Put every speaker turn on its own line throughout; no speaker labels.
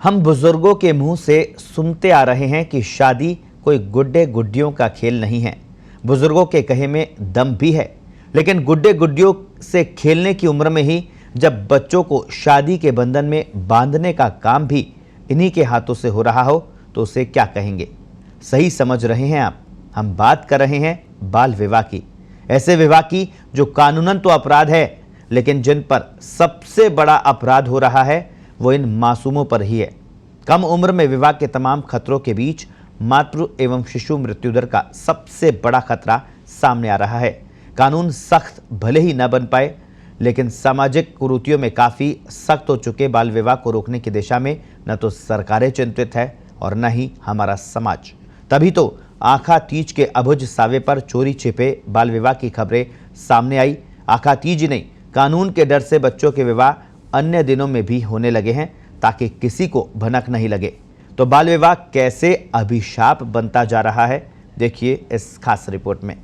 हम बुजुर्गों के मुंह से सुनते आ रहे हैं कि शादी कोई गुड्डे गुड्डियों का खेल नहीं है। बुजुर्गों के कहे में दम भी है, लेकिन गुड्डे गुड्डियों से खेलने की उम्र में ही जब बच्चों को शादी के बंधन में बांधने का काम भी इन्हीं के हाथों से हो रहा हो तो उसे क्या कहेंगे? सही समझ रहे हैं आप, हम बात कर रहे हैं बाल विवाह की। ऐसे विवाह की जो कानूनन तो अपराध है, लेकिन जिन पर सबसे बड़ा अपराध हो रहा है वो इन मासूमों पर ही है। कम उम्र में विवाह के तमाम खतरों के बीच मातृ एवं शिशु मृत्यु दर का सबसे बड़ा खतरा सामने आ रहा है। कानून सख्त भले ही न बन पाए, लेकिन सामाजिक कुरीतियों में काफ़ी सख्त हो चुके बाल विवाह को रोकने की दिशा में न तो सरकारें चिंतित है और न ही हमारा समाज। तभी तो आखा तीज के अबुझ सावे पर चोरी छिपे बाल विवाह की खबरें सामने आई। आखा तीज नहीं, कानून के डर से बच्चों के विवाह अन्य दिनों में भी होने लगे हैं ताकि किसी को भनक नहीं लगे। तो बाल विवाह कैसे अभिशाप बनता जा रहा है, देखिए इस खास रिपोर्ट में।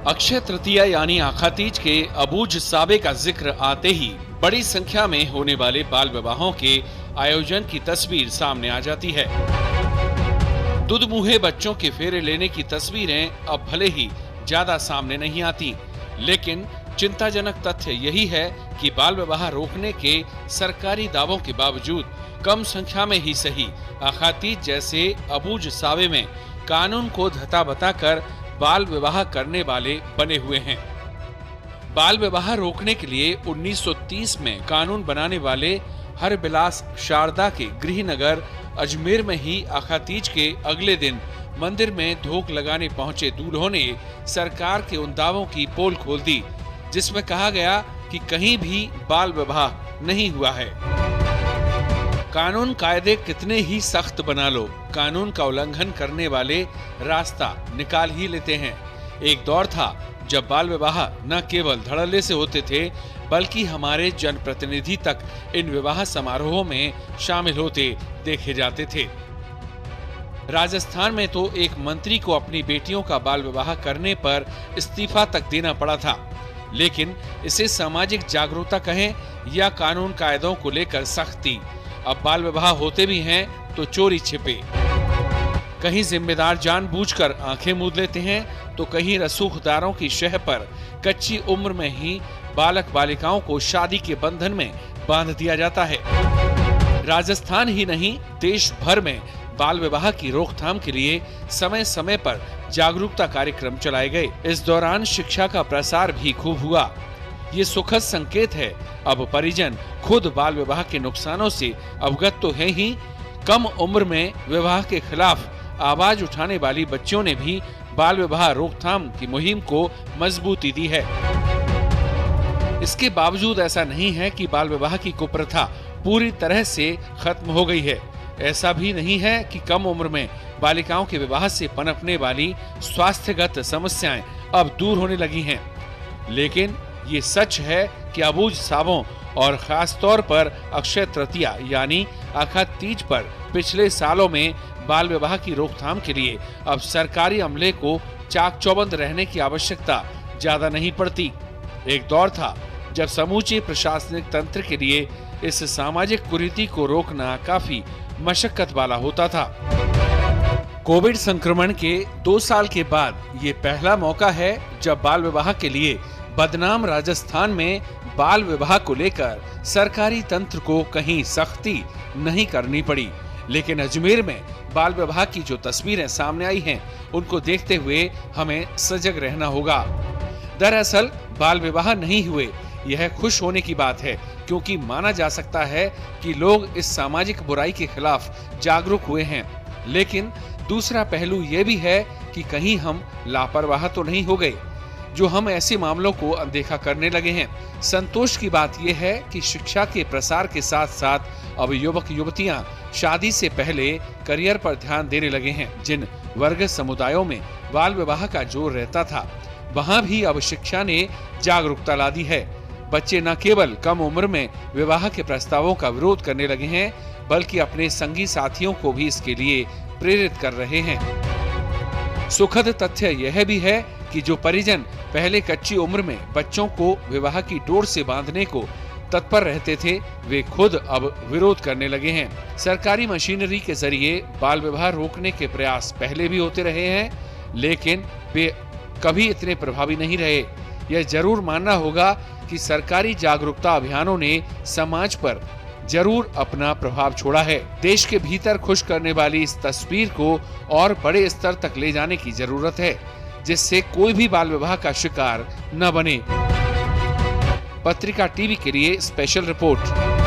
अक्षय तृतीया यानी आखा तीज के अबूझ सावे का जिक्र आते ही बड़ी संख्या में होने वाले बाल विवाहों के आयोजन की तस्वीर सामने आ जाती है। दुधमुहे बच्चों के फेरे लेने की तस्वीरें अब भले ही ज्यादा सामने नहीं आती, लेकिन चिंताजनक तथ्य यही है कि बाल विवाह रोकने के सरकारी दावों के बावजूद कम संख्या में ही सही आखा तीज जैसे अबूझ सावे में कानून को धता बताकर बाल विवाह करने वाले बने हुए हैं। बाल विवाह रोकने के लिए 1930 में कानून बनाने वाले हरबिलास शारदा के गृहनगर अजमेर में ही आखा तीज के अगले दिन मंदिर में धोख लगाने पहुंचे दूल्हों ने सरकार के उन दावों की पोल खोल दी जिसमें कहा गया कि कहीं भी बाल विवाह नहीं हुआ है। कानून कायदे कितने ही सख्त बना लो, कानून का उल्लंघन करने वाले रास्ता निकाल ही लेते हैं। एक दौर था जब बाल विवाह न केवल धड़ल्ले से होते थे, बल्कि हमारे जनप्रतिनिधि तक इन विवाह समारोहों में शामिल होते देखे जाते थे। राजस्थान में तो एक मंत्री को अपनी बेटियों का बाल विवाह करने पर इस्तीफा तक देना पड़ा था। लेकिन इसे सामाजिक जागरूकता कहें या कानून कायदों को लेकर सख्ती, अब बाल विवाह होते भी हैं तो चोरी छिपे। कहीं जिम्मेदार जानबूझकर आंखें मूंद लेते हैं तो कहीं रसूखदारों की शह पर कच्ची उम्र में ही बालक बालिकाओं को शादी के बंधन में बांध दिया जाता है। राजस्थान ही नहीं, देश भर में बाल विवाह की रोकथाम के लिए समय समय पर जागरूकता कार्यक्रम चलाए गए। इस दौरान शिक्षा का प्रसार भी खूब हुआ। ये सुखद संकेत है, अब परिजन खुद बाल विवाह के नुकसानों से अवगत तो है ही, कम उम्र में विवाह के खिलाफ आवाज उठाने वाली बच्चियों ने भी बाल विवाह रोकथाम की मुहिम को मजबूती दी है। इसके बावजूद ऐसा नहीं है कि बाल विवाह की कुप्रथा पूरी तरह से खत्म हो गई है। ऐसा भी नहीं है कि कम उम्र में बालिकाओं के विवाह से पनपने वाली स्वास्थ्यगत समस्याएं अब दूर होने लगी हैं। लेकिन ये सच है कि अबूझ सावों और खास तौर पर अक्षय तृतीया यानी आखा तीज पर पिछले सालों में बाल विवाह की रोकथाम के लिए अब सरकारी अमले को चाक चौबंद रहने की आवश्यकता ज्यादा नहीं पड़ती। एक दौर था जब समूचे प्रशासनिक तंत्र के लिए इस सामाजिक कुरीति को रोकना काफी मशक्कत वाला होता था। कोविड संक्रमण के 2 साल के बाद ये पहला मौका है जब बाल विवाह के लिए बदनाम राजस्थान में बाल विवाह को लेकर सरकारी तंत्र को कहीं सख्ती नहीं करनी पड़ी। लेकिन अजमेर में बाल विवाह की जो तस्वीरें सामने आई हैं, उनको देखते हुए हमें सजग रहना होगा। दरअसल बाल विवाह नहीं हुए, यह खुश होने की बात है, क्योंकि माना जा सकता है कि लोग इस सामाजिक बुराई के खिलाफ जागरूक हुए हैं। लेकिन दूसरा पहलू ये भी है कि कहीं हम लापरवाह तो नहीं हो गए जो हम ऐसे मामलों को अनदेखा करने लगे हैं। संतोष की बात यह है कि शिक्षा के प्रसार के साथ साथ अब युवक युवतियां शादी से पहले करियर पर ध्यान देने लगे हैं। जिन वर्ग समुदायों में बाल विवाह का जोर रहता था, वहां भी अब शिक्षा ने जागरूकता ला दी है। बच्चे न केवल कम उम्र में विवाह के प्रस्तावों का विरोध करने लगे हैं, बल्कि अपने संगी साथियों को भी इसके लिए प्रेरित कर रहे हैं। सुखद तथ्य यह भी है कि जो परिजन पहले कच्ची उम्र में बच्चों को विवाह की डोर से बांधने को तत्पर रहते थे, वे खुद अब विरोध करने लगे हैं। सरकारी मशीनरी के जरिए बाल विवाह रोकने के प्रयास पहले भी होते रहे हैं, लेकिन वे कभी इतने प्रभावी नहीं रहे। यह जरूर मानना होगा कि सरकारी जागरूकता अभियानों ने समाज पर जरूर अपना प्रभाव छोड़ा है। देश के भीतर खुश करने वाली इस तस्वीर को और बड़े स्तर तक ले जाने की जरूरत है, जिससे कोई भी बाल विवाह का शिकार न बने। पत्रिका टीवी के लिए स्पेशल रिपोर्ट।